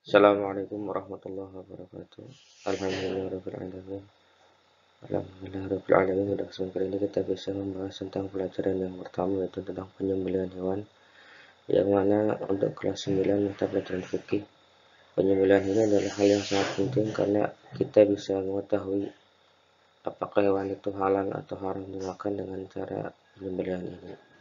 Assalamualaikum warahmatullahi wabarakatuh. Alhamdulillahirabbil alamin. Alhamdulillahirabbil alamin. Pada kesempatan kali ini kita bisa membahas tentang pelajaran yang pertama, yaitu tentang penyembelihan hewan, yang mana untuk kelas 9 mata pelajaran fikih. Penyembelihan ini adalah hal yang sangat penting karena kita bisa mengetahui apakah hewan itu halal atau haram dimakan dengan cara penyembelihan ini.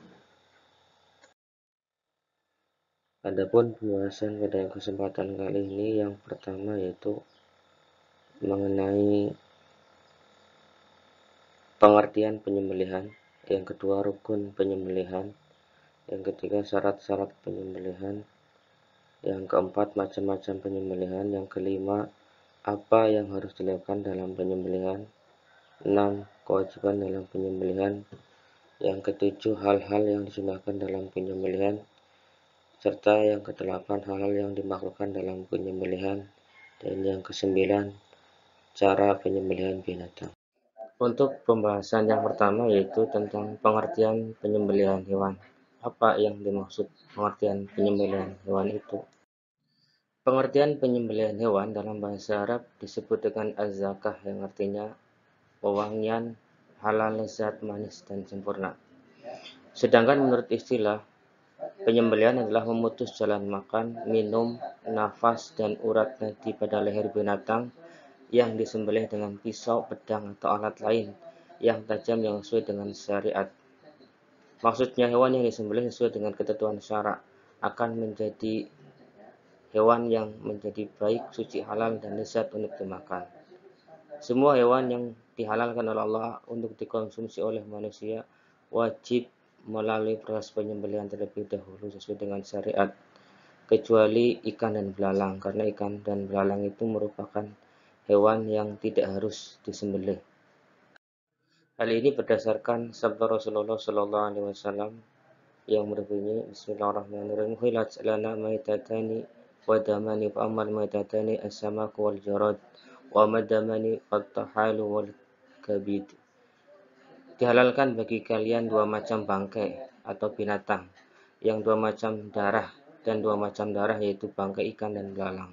Adapun pembahasan pada kesempatan kali ini yang pertama yaitu mengenai pengertian penyembelihan, yang kedua rukun penyembelihan, yang ketiga syarat-syarat penyembelihan, yang keempat macam-macam penyembelihan, yang kelima apa yang harus dilakukan dalam penyembelihan, 6 kewajiban dalam penyembelihan, yang ketujuh hal-hal yang disunahkan dalam penyembelihan, serta yang kedelapan hal-hal yang dimakruhkan dalam penyembelihan, dan yang kesembilan cara penyembelihan binatang. Untuk pembahasan yang pertama yaitu tentang pengertian penyembelihan hewan. Apa yang dimaksud pengertian penyembelihan hewan itu? Pengertian penyembelihan hewan dalam bahasa Arab disebut dengan az-zakah, yang artinya pewangian, halal, lezat, manis, dan sempurna. Sedangkan menurut istilah, penyembelihan adalah memutus jalan makan, minum, nafas, dan urat nadi pada leher binatang yang disembelih dengan pisau, pedang, atau alat lain yang tajam yang sesuai dengan syariat. Maksudnya hewan yang disembelih sesuai dengan ketentuan syarak akan menjadi hewan yang menjadi baik, suci, halal, dan lezat untuk dimakan. Semua hewan yang dihalalkan oleh Allah untuk dikonsumsi oleh manusia wajib melalui proses penyembelihan terlebih dahulu sesuai dengan syariat, kecuali ikan dan belalang, karena ikan dan belalang itu merupakan hewan yang tidak harus disembelih. Hal ini berdasarkan sabda Rasulullah Shallallahu Alaihi Wasallam yang berbunyi Bismillahirrahmanirrahim, hilat lana maitatani wa damani fa ammal maitatani as-samaku wal jarad wa madamani at-tahalu wal kabid. Dihalalkan bagi kalian dua macam bangkai atau binatang, yang dua macam darah, dan dua macam darah yaitu bangkai ikan dan belalang,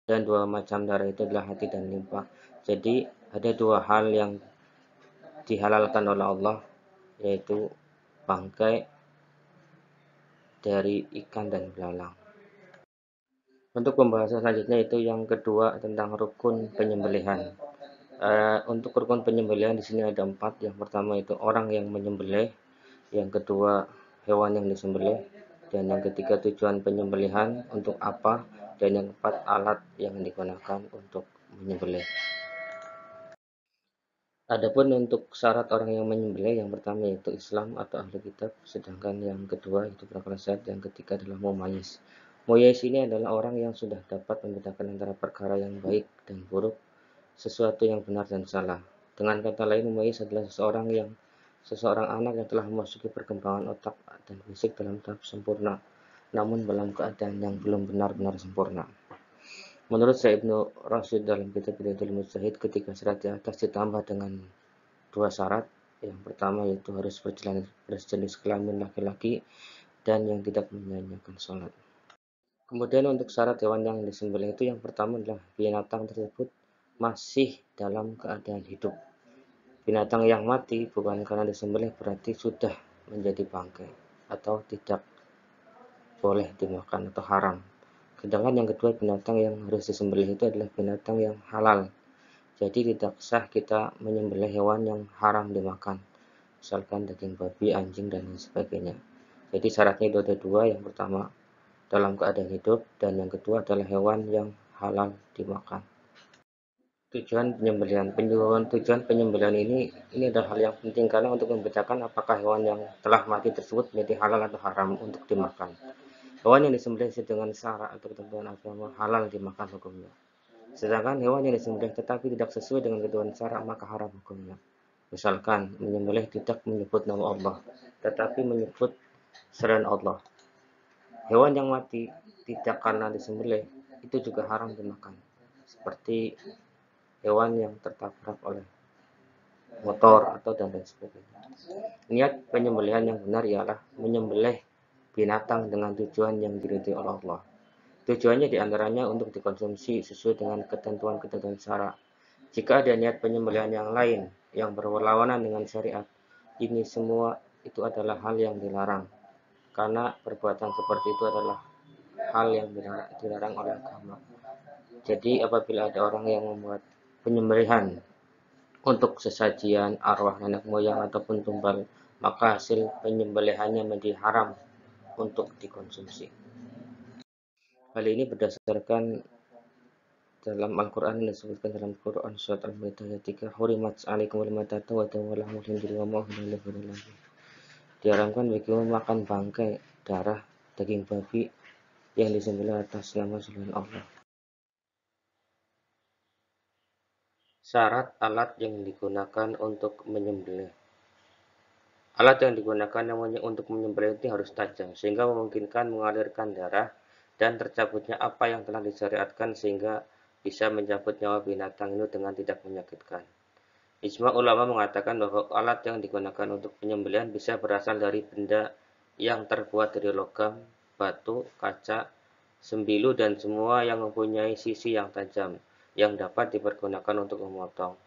dan dua macam darah itu adalah hati dan limpa. Jadi ada dua hal yang dihalalkan oleh Allah, yaitu bangkai dari ikan dan belalang. Untuk pembahasan selanjutnya itu yang kedua tentang rukun penyembelihan. Untuk rukun penyembelihan di sini ada 4. Yang pertama itu orang yang menyembelih, yang kedua hewan yang disembelih, dan yang ketiga tujuan penyembelihan untuk apa, dan yang keempat alat yang digunakan untuk menyembelih. Adapun untuk syarat orang yang menyembelih, yang pertama yaitu Islam atau ahli kitab, sedangkan yang kedua itu berakal sehat, yang ketiga adalah mumayyiz. Mumayyiz ini adalah orang yang sudah dapat membedakan antara perkara yang baik dan buruk, sesuatu yang benar dan salah. Dengan kata lain, mumayyiz adalah seseorang anak yang telah memasuki perkembangan otak dan fisik dalam tahap sempurna, namun dalam keadaan yang belum benar-benar sempurna. Menurut Syekh Ibnu Rashid dalam kitab Bidayatul Mujtahid, ketika syarat di atas ditambah dengan 2 syarat. Yang pertama yaitu harus berjenis kelamin laki-laki dan yang tidak menyanyiakan sholat. Kemudian untuk syarat hewan yang disembelih itu, yang pertama adalah binatang tersebut masih dalam keadaan hidup. Binatang yang mati bukan karena disembelih berarti sudah menjadi bangkai atau tidak boleh dimakan atau haram. Sedangkan yang kedua, binatang yang harus disembelih itu adalah binatang yang halal. Jadi tidak sah kita menyembelih hewan yang haram dimakan, misalkan daging babi, anjing, dan lain sebagainya. Jadi syaratnya itu ada 2. Yang pertama dalam keadaan hidup, dan yang kedua adalah hewan yang halal dimakan. Tujuan penyembelihan ini adalah hal yang penting karena untuk membedakan apakah hewan yang telah mati tersebut menjadi halal atau haram untuk dimakan. Hewan yang disembelih dengan syarat atau ketentuan agama halal dimakan hukumnya. Sedangkan hewan yang disembelih tetapi tidak sesuai dengan ketentuan syarak maka haram hukumnya. Misalkan menyembelih tidak menyebut nama Allah, tetapi menyebut selain Allah. Hewan yang mati tidak karena disembelih itu juga haram dimakan. Seperti hewan yang tertabrak oleh motor atau dan lain sebagainya. Niat penyembelihan yang benar ialah menyembelih binatang dengan tujuan yang diridhoi oleh Allah. Tujuannya diantaranya untuk dikonsumsi sesuai dengan ketentuan-ketentuan syara. Jika ada niat penyembelihan yang lain yang berlawanan dengan syariat, ini semua itu adalah hal yang dilarang. Karena perbuatan seperti itu adalah hal yang dilarang oleh agama. Jadi apabila ada orang yang membuat penyembelihan untuk sesajian arwah nenek moyang ataupun tumbal, maka hasil penyembelihannya menjadi haram untuk dikonsumsi. Hal ini berdasarkan dalam Al-Quran, disebutkan dalam Quran surat Al-Maidah ayat 3, hurimat alaikumul maitatu wa damu wa lahmul khinziri wa ma uhilla li ghairillah. Diharamkan bagimu makan bangkai, darah, daging babi yang disembelih atas nama selain Allah. Syarat alat yang digunakan untuk menyembelih. Alat yang digunakan untuk menyembelih itu harus tajam, sehingga memungkinkan mengalirkan darah dan tercabutnya apa yang telah disyariatkan sehingga bisa mencabut nyawa binatang itu dengan tidak menyakitkan. Ijma ulama mengatakan bahwa alat yang digunakan untuk penyembelihan bisa berasal dari benda yang terbuat dari logam, batu, kaca, sembilu, dan semua yang mempunyai sisi yang tajam, yang dapat dipergunakan untuk memotong,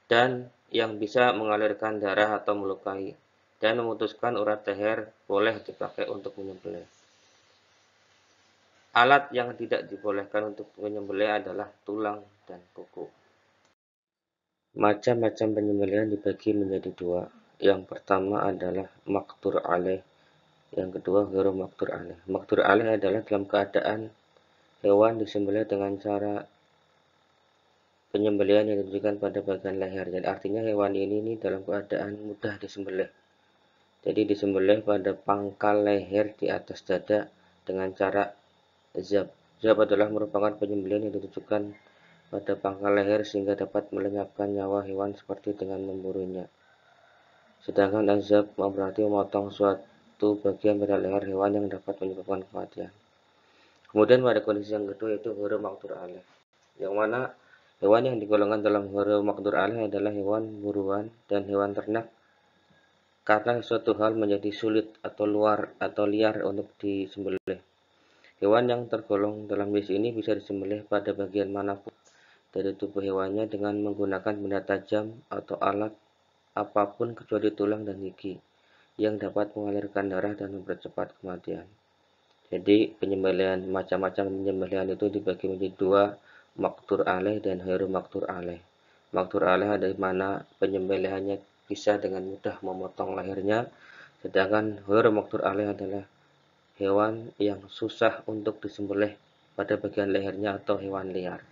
dan yang bisa mengalirkan darah atau melukai, dan memutuskan urat leher boleh dipakai untuk menyembelih. Alat yang tidak dibolehkan untuk menyembelih adalah tulang dan kuku. Macam-macam penyembelihan dibagi menjadi dua. Yang pertama adalah maktur alaih, yang kedua ghairu maktur alaih. Maktur alaih adalah dalam keadaan hewan disembelih dengan cara penyembelihan yang ditujukan pada bagian leher. Jadi artinya hewan ini dalam keadaan mudah disembelih. Jadi disembelih pada pangkal leher di atas dada dengan cara zab. Zab adalah merupakan penyembelihan yang ditujukan pada pangkal leher sehingga dapat melenyapkan nyawa hewan seperti dengan memburunya. Sedangkan azab berarti memotong suatu bagian pada leher hewan yang dapat menyebabkan kematian. Kemudian pada kondisi yang kedua yaitu ghairu maktur alaih, yang mana hewan yang digolongkan dalam ghairu maktur alaih adalah hewan buruan dan hewan ternak karena suatu hal menjadi sulit atau liar untuk disembelih. Hewan yang tergolong dalam list ini bisa disembelih pada bagian manapun dari tubuh hewannya dengan menggunakan benda tajam atau alat apapun kecuali tulang dan gigi yang dapat mengalirkan darah dan mempercepat kematian. Jadi macam-macam penyembelihan itu dibagi menjadi dua, maktur alaih dan ghairu maktur alaih. Maktur alaih ada di mana penyembelihannya bisa dengan mudah memotong lehernya, sedangkan ghairu maktur alaih adalah hewan yang susah untuk disembelih pada bagian lehernya atau hewan liar.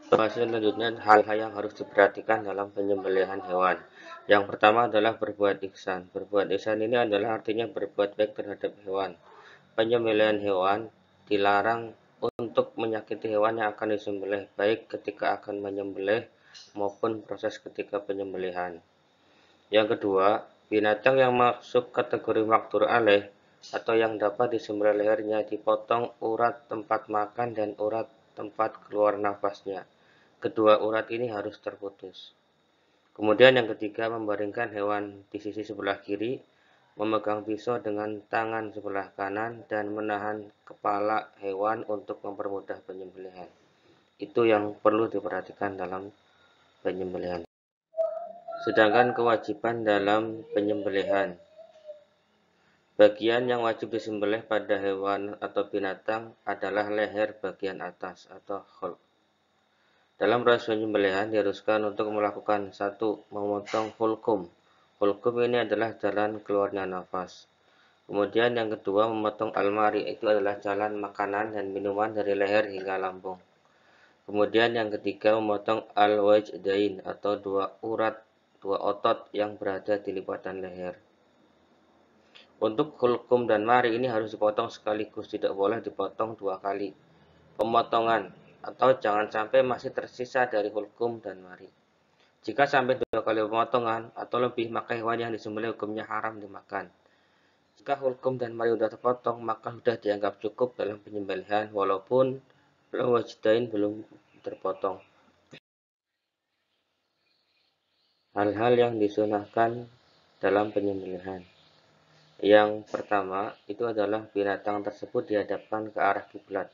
Selanjutnya, hal-hal yang harus diperhatikan dalam penyembelihan hewan. Yang pertama adalah berbuat ihsan. Berbuat ihsan ini adalah artinya berbuat baik terhadap hewan. Penyembelihan hewan dilarang untuk menyakiti hewan yang akan disembelih, baik ketika akan menyembelih maupun proses ketika penyembelihan. Yang kedua, binatang yang masuk kategori maktur alaih atau yang dapat disembelih lehernya dipotong urat tempat makan dan urat tempat keluar nafasnya. Kedua urat ini harus terputus. Kemudian yang ketiga, membaringkan hewan di sisi sebelah kiri, memegang pisau dengan tangan sebelah kanan, dan menahan kepala hewan untuk mempermudah penyembelihan. Itu yang perlu diperhatikan dalam penyembelihan. Sedangkan kewajiban dalam penyembelihan. Bagian yang wajib disembelih pada hewan atau binatang adalah leher bagian atas atau khalq. Dalam proses penyembelihan diharuskan untuk melakukan 1. Memotong hulkum. Hulkum ini adalah jalan keluarnya nafas. Kemudian yang kedua, memotong almari, itu adalah jalan makanan dan minuman dari leher hingga lambung. Kemudian yang ketiga, memotong al-wajdain atau dua otot yang berada di lipatan leher. Untuk hulkum dan mari ini harus dipotong sekaligus, tidak boleh dipotong 2 kali. Pemotongan atau jangan sampai masih tersisa dari hulkum dan mari. Jika sampai 2 kali pemotongan atau lebih, maka hewan yang disembelih hukumnya haram dimakan. Jika hulkum dan mari sudah terpotong, maka sudah dianggap cukup dalam penyembelihan walaupun wajdain belum terpotong. Hal-hal yang disunahkan dalam penyembelihan. Yang pertama itu adalah binatang tersebut dihadapkan ke arah kiblat.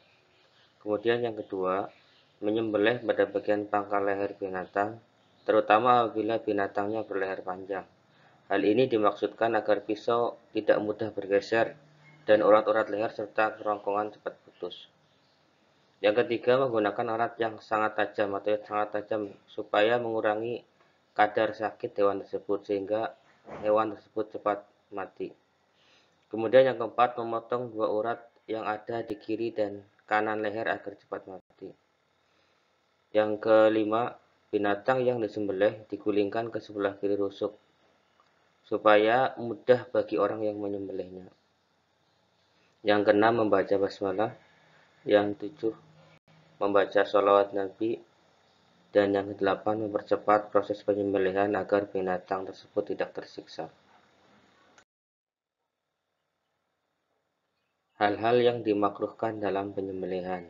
Kemudian yang kedua, menyembelih pada bagian pangkal leher binatang, terutama apabila binatangnya berleher panjang. Hal ini dimaksudkan agar pisau tidak mudah bergeser dan urat-urat leher serta kerongkongan cepat putus. Yang ketiga, menggunakan alat yang sangat tajam atau sangat tajam supaya mengurangi kadar sakit hewan tersebut sehingga hewan tersebut cepat mati. Kemudian yang keempat, memotong dua urat yang ada di kiri dan kanan leher agar cepat mati. Yang kelima, binatang yang disembelih digulingkan ke sebelah kiri rusuk supaya mudah bagi orang yang menyembelihnya. Yang keenam, membaca basmalah. Yang tujuh, membaca sholawat Nabi. Dan yang kedelapan, mempercepat proses penyembelihan agar binatang tersebut tidak tersiksa. Hal-hal yang dimakruhkan dalam penyembelihan.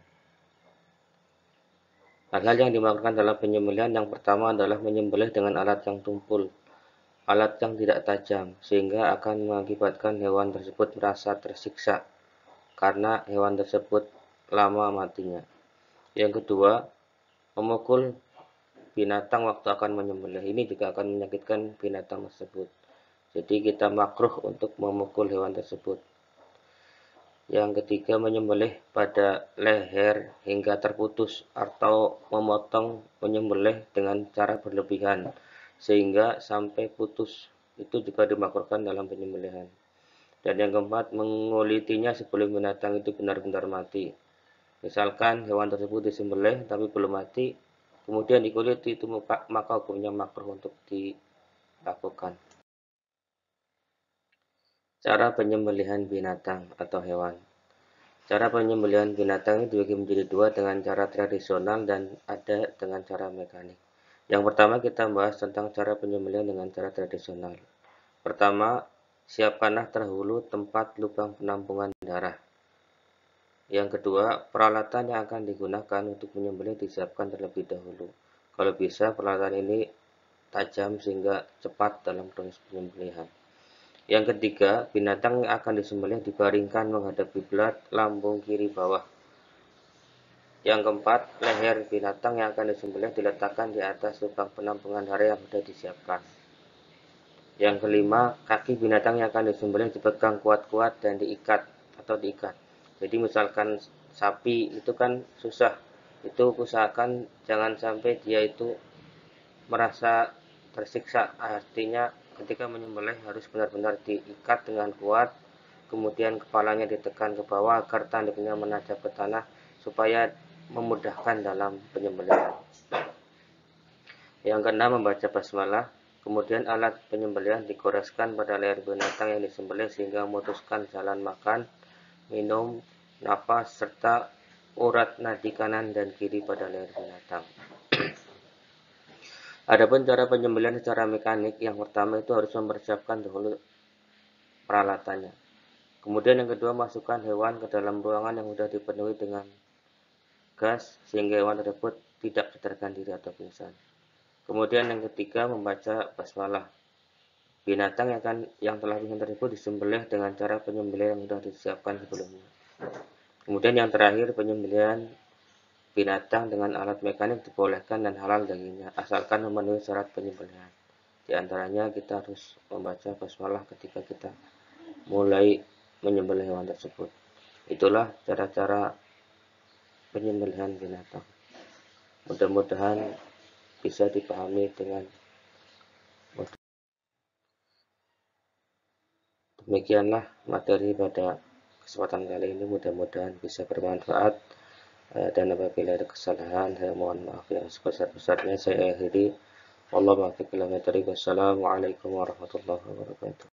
Hal-hal yang dimakruhkan dalam penyembelihan yang pertama adalah menyembelih dengan alat yang tumpul, alat yang tidak tajam, sehingga akan mengakibatkan hewan tersebut merasa tersiksa karena hewan tersebut lama matinya. Yang kedua, memukul binatang waktu akan menyembelih. Ini juga akan menyakitkan binatang tersebut. Jadi kita makruh untuk memukul hewan tersebut. Yang ketiga, menyembelih pada leher hingga terputus atau memotong menyembelih dengan cara berlebihan sehingga sampai putus. Itu juga dimakruhkan dalam penyembelihan. Dan yang keempat, mengulitinya sebelum binatang itu benar-benar mati. Misalkan hewan tersebut disembelih tapi belum mati, kemudian dikuliti, itu maka hukumnya makruh untuk dilakukan. Cara penyembelihan binatang atau hewan. Cara penyembelihan binatang ini dibagi menjadi dua, dengan cara tradisional dan ada dengan cara mekanik. Yang pertama kita bahas tentang cara penyembelihan dengan cara tradisional. Pertama, siapkanlah terdahulu tempat lubang penampungan darah. Yang kedua, peralatan yang akan digunakan untuk menyembelih disiapkan terlebih dahulu. Kalau bisa, peralatan ini tajam sehingga cepat dalam proses penyembelihan. Yang ketiga, binatang yang akan disembelih dibaringkan menghadap kiblat, lambung kiri bawah. Yang keempat, leher binatang yang akan disembelih diletakkan di atas lubang penampungan darah yang sudah disiapkan. Yang kelima, kaki binatang yang akan disembelih dipegang kuat-kuat dan diikat. Jadi misalkan sapi itu kan susah, itu usahakan jangan sampai dia itu merasa tersiksa. Artinya ketika menyembelih harus benar-benar diikat dengan kuat, kemudian kepalanya ditekan ke bawah agar tanduknya menajam ke tanah supaya memudahkan dalam penyembelihan. Yang keenam, membaca basmalah. Kemudian alat penyembelihan digoreskan pada leher binatang yang disembelih sehingga memutuskan jalan makan, minum, napas, serta urat nadi kanan dan kiri pada leher binatang. Adapun cara penyembelihan secara mekanik, yang pertama itu harus mempersiapkan dahulu peralatannya. Kemudian yang kedua, masukkan hewan ke dalam ruangan yang sudah dipenuhi dengan gas sehingga hewan tersebut tidak sadarkan diri atau pingsan. Kemudian yang ketiga, membaca basmalah. Binatang yang telah pingsan tersebut disembelih dengan cara penyembelihan yang sudah disiapkan sebelumnya. Kemudian yang terakhir, penyembelihan binatang dengan alat mekanik dibolehkan dan halal dagingnya, asalkan memenuhi syarat penyembelihan. Di antaranya kita harus membaca basmalah ketika kita mulai menyembelih hewan tersebut. Itulah cara-cara penyembelihan binatang. Mudah-mudahan bisa dipahami dengan mudah. Demikianlah materi pada kesempatan kali ini, mudah-mudahan bisa bermanfaat. Dan apabila ada kesalahan, saya mohon maaf yang sebesar-besarnya. Saya akhiri. Wassalamualaikum warahmatullahi wabarakatuh.